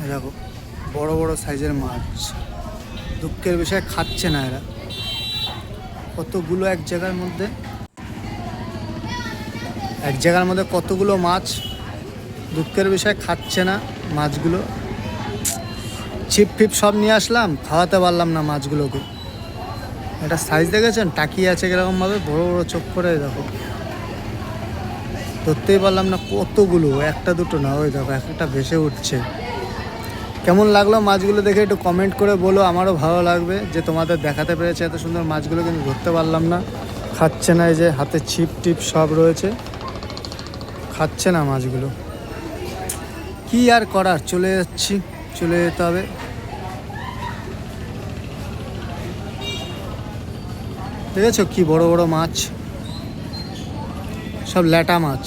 দেখো বড় বড় সাইজের মাছ, দুঃখের বিষয় খাচ্ছে না এরা। কতগুলো এক জায়গার মধ্যে কতগুলো মাছ, দুঃখের বিষয় খাচ্ছে না মাছগুলো। ছিপ ফিপ সব নিয়ে আসলাম, খাওয়াতে পারলাম না মাছগুলোকে। এটা সাইজ দেখেছেন, টাকিয়ে আছে কীরকমভাবে, বড় বড় চোখ করে। দেখো ধরতেই পারলাম না কতগুলো, একটা দুটো না, ওই দেখো একটা ভেসে উঠছে। কেমন লাগলো মাছগুলো দেখে একটু কমেন্ট করে বলো, আমারও ভালো লাগবে যে তোমাদের দেখাতে পেরেছে এত সুন্দর মাছগুলো, কিন্তু ধরতে পারলাম না। খাচ্ছে না, এই যে হাতে ছিপ টিপ সব রয়েছে, খাচ্ছে না মাছগুলো। কি আর করার, চলে যেতে হবে। দেখেছো কি বড় বড় মাছ, সব ল্যাটা মাছ।